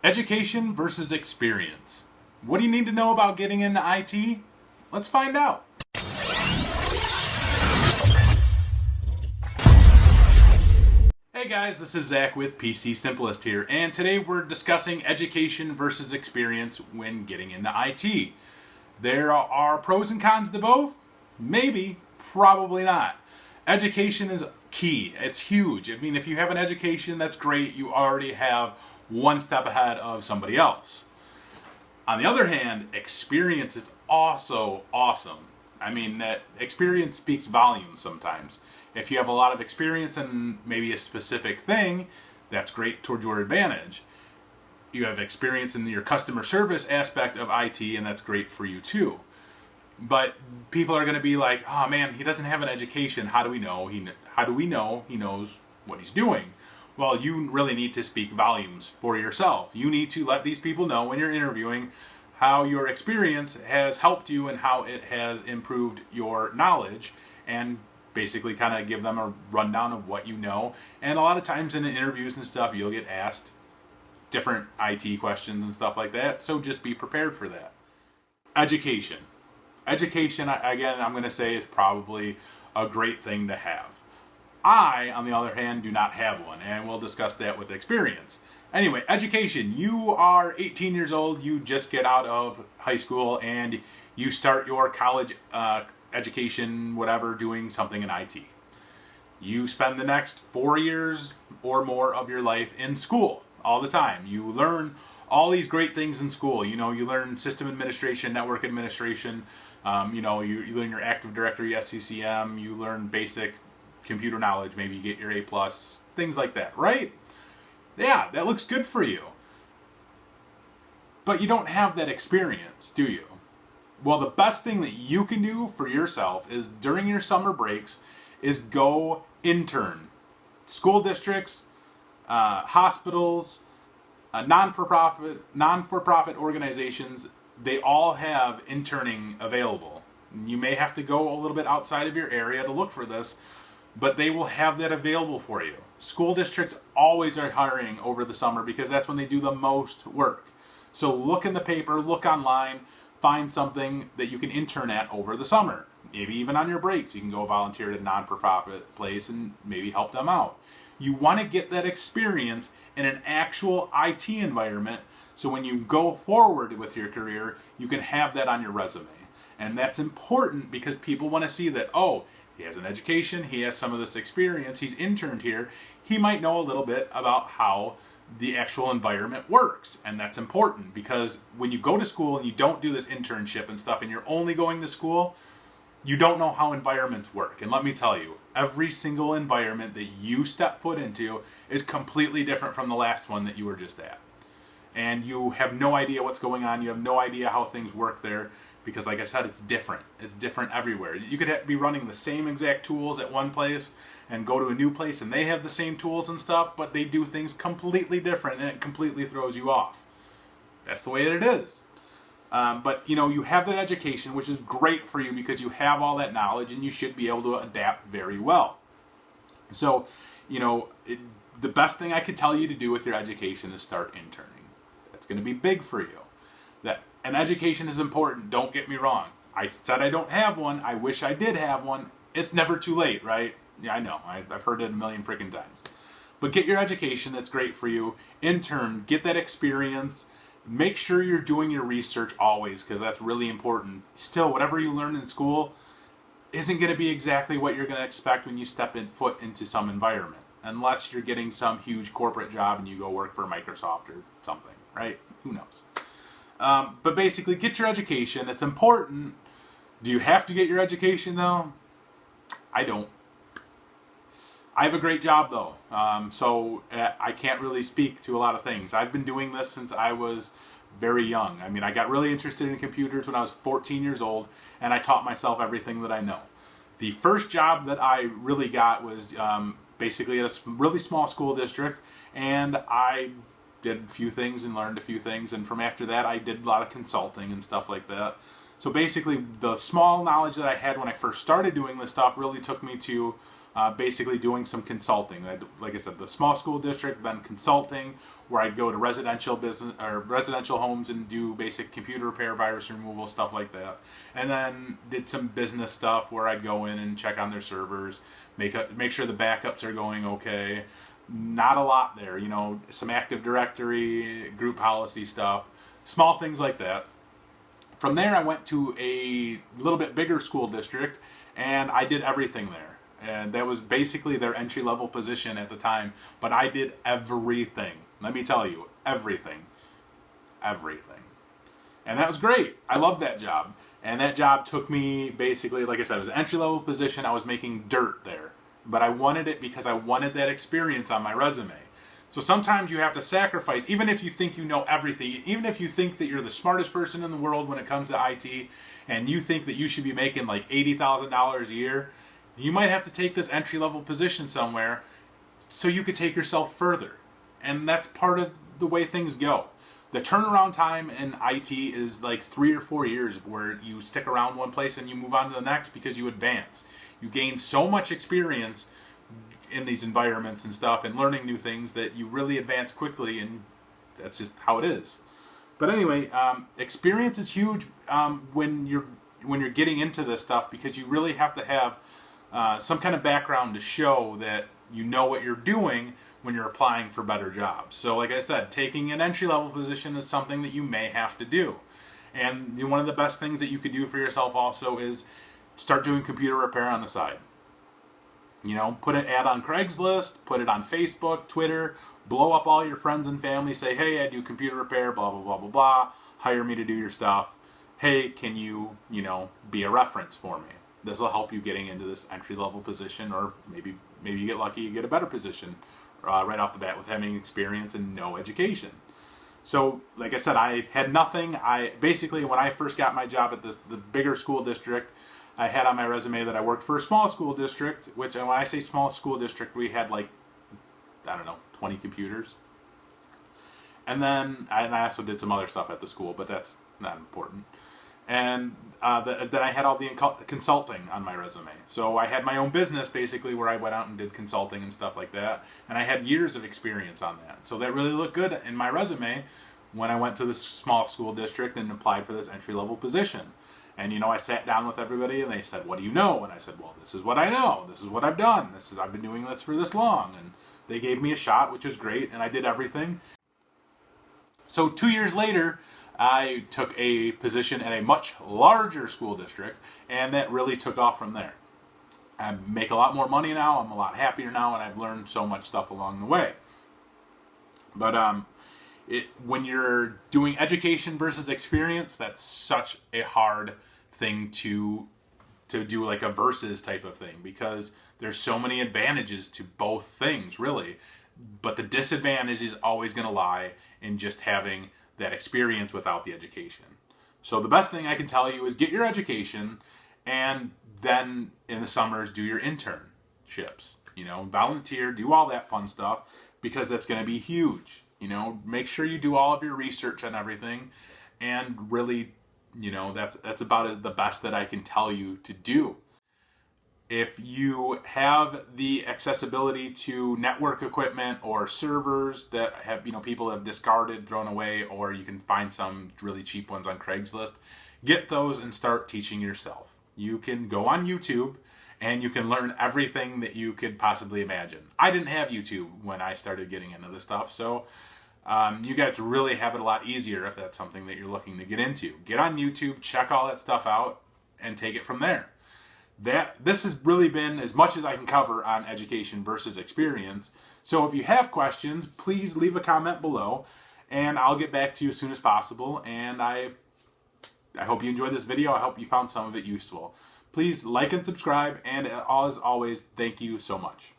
Education versus experience. What do you need to know about getting into IT? Let's find out. Hey guys, this is Zach with PC Simplest here, and today we're discussing education versus experience when getting into IT. There are pros and cons to both? Maybe, probably not. Education is key. It's huge. I mean, if you have an education, that's great. You already have one step ahead of somebody else. On the other hand, experience is also awesome. I mean, that experience speaks volumes sometimes. If you have a lot of experience in maybe a specific thing, that's great towards your advantage. You have experience in your customer service aspect of IT, and that's great for you too. But people are going to be like, oh man, he doesn't have an education. How do we know he knows what he's doing? Well, you really need to speak volumes for yourself. You need to let these people know when you're interviewing how your experience has helped you and how it has improved your knowledge, and basically kind of give them a rundown of what you know. And a lot of times in the interviews and stuff, you'll get asked different IT questions and stuff like that, so just be prepared for that. Education. Education, again, I'm going to say is probably a great thing to have. I, on the other hand, do not have one, and we'll discuss that with experience. Anyway, education. You are 18 years old, you just get out of high school, and you start your college education, whatever, doing something in IT. You spend the next 4 years or more of your life in school all the time. You learn all these great things in school. You know, you learn system administration, network administration, you learn your Active Directory, SCCM, you learn basic computer knowledge, maybe you get your A+, things like that, right? Yeah, that looks good for you. But you don't have that experience, do you? Well, the best thing that you can do for yourself is during your summer breaks is go intern. School districts, hospitals, non-for-profit organizations, they all have interning available. You may have to go a little bit outside of your area to look for this, but they will have that available for you. School districts always are hiring over the summer because that's when they do the most work. So look in the paper, look online, find something that you can intern at over the summer. Maybe even on your breaks, you can go volunteer at a non-for-profit place and maybe help them out. You want to get that experience in an actual IT environment, so when you go forward with your career, you can have that on your resume. And that's important because people want to see that, oh, he has an education, he has some of this experience, he's interned here, he might know a little bit about how the actual environment works. And that's important because when you go to school and you don't do this internship and stuff and you're only going to school, you don't know how environments work. And let me tell you, every single environment that you step foot into is completely different from the last one that you were just at. And you have no idea what's going on, you have no idea how things work there, because like I said, it's different. It's different everywhere. You could be running the same exact tools at one place and go to a new place and they have the same tools and stuff, but they do things completely different and it completely throws you off. That's the way that it is. But you have that education, which is great for you because you have all that knowledge and you should be able to adapt very well. So, the best thing I could tell you to do with your education is start interning. That's going to be big for you. And education is important, don't get me wrong. I said I don't have one. I wish I did have one. It's never too late, right? Yeah, I know. I've heard it a million freaking times. But get your education. That's great for you. Intern. Get that experience. Make sure you're doing your research always, because that's really important. Still, whatever you learn in school isn't going to be exactly what you're going to expect when you step foot into some environment. Unless you're getting some huge corporate job and you go work for Microsoft or something, right? Who knows? But basically, get your education. It's important. Do you have to get your education, though? I don't. I have a great job, though, so I can't really speak to a lot of things. I've been doing this since I was very young. I mean, I got really interested in computers when I was 14 years old, and I taught myself everything that I know. The first job that I really got was basically at a really small school district, and I did a few things and learned a few things, and from after that I did a lot of consulting and stuff like that. So basically the small knowledge that I had when I first started doing this stuff really took me to basically doing some consulting. Like I said, the small school district, then consulting, where I'd go to residential business or residential homes and do basic computer repair, virus removal, stuff like that. And then did some business stuff where I'd go in and check on their servers, make sure the backups are going okay. Not a lot there, you know, some Active Directory, group policy stuff, small things like that. From there, I went to a little bit bigger school district, and I did everything there. And that was basically their entry-level position at the time, but I did everything. Let me tell you, everything. Everything. And that was great. I loved that job. And that job took me basically, like I said, it was an entry-level position. I was making dirt there. But I wanted it because I wanted that experience on my resume. So sometimes you have to sacrifice, even if you think you know everything, even if you think that you're the smartest person in the world when it comes to IT, and you think that you should be making like $80,000 a year, you might have to take this entry-level position somewhere so you could take yourself further. And that's part of the way things go. The turnaround time in IT is like 3 or 4 years, where you stick around one place and you move on to the next because you advance. You gain so much experience in these environments and stuff and learning new things that you really advance quickly, and that's just how it is. But anyway, experience is huge when you're getting into this stuff, because you really have to have some kind of background to show that you know what you're doing when you're applying for better jobs. So like I said, taking an entry-level position is something that you may have to do. And one of the best things that you could do for yourself also is start doing computer repair on the side. You know, put an ad on Craigslist, put it on Facebook, Twitter, blow up all your friends and family, say, hey, I do computer repair, blah, blah, blah, blah, blah, hire me to do your stuff. Hey, can you, be a reference for me? This will help you getting into this entry-level position, or maybe you get lucky, you get a better position right off the bat with having experience and no education. So, like I said, I had nothing. Basically, when I first got my job at the bigger school district, I had on my resume that I worked for a small school district, which, and when I say small school district, we had like, 20 computers. And then I also did some other stuff at the school, but that's not important. And then I had all the consulting on my resume. So I had my own business, basically, where I went out and did consulting and stuff like that. And I had years of experience on that. So that really looked good in my resume when I went to this small school district and applied for this entry-level position. And, I sat down with everybody, and they said, what do you know? And I said, well, this is what I know. This is what I've done. I've been doing this for this long. And they gave me a shot, which was great, and I did everything. So 2 years later, I took a position at a much larger school district, and that really took off from there. I make a lot more money now, I'm a lot happier now, and I've learned so much stuff along the way. But when you're doing education versus experience, that's such a hard thing to do, like a versus type of thing, because there's so many advantages to both things, really. But the disadvantage is always going to lie in just having that experience without the education. So the best thing I can tell you is get your education, and then in the summers do your internships. Volunteer, do all that fun stuff, because that's going to be huge. Make sure you do all of your research on everything, and really, that's about the best that I can tell you to do. If you have the accessibility to network equipment or servers that have, people have discarded, thrown away, or you can find some really cheap ones on Craigslist, get those and start teaching yourself. You can go on YouTube and you can learn everything that you could possibly imagine. I didn't have YouTube when I started getting into this stuff, so you guys really have it a lot easier if that's something that you're looking to get into. Get on YouTube, check all that stuff out, and take it from there. This has really been as much as I can cover on education versus experience. So if you have questions, please leave a comment below, and I'll get back to you as soon as possible. And I hope you enjoyed this video. I hope you found some of it useful. Please like and subscribe, and as always, thank you so much.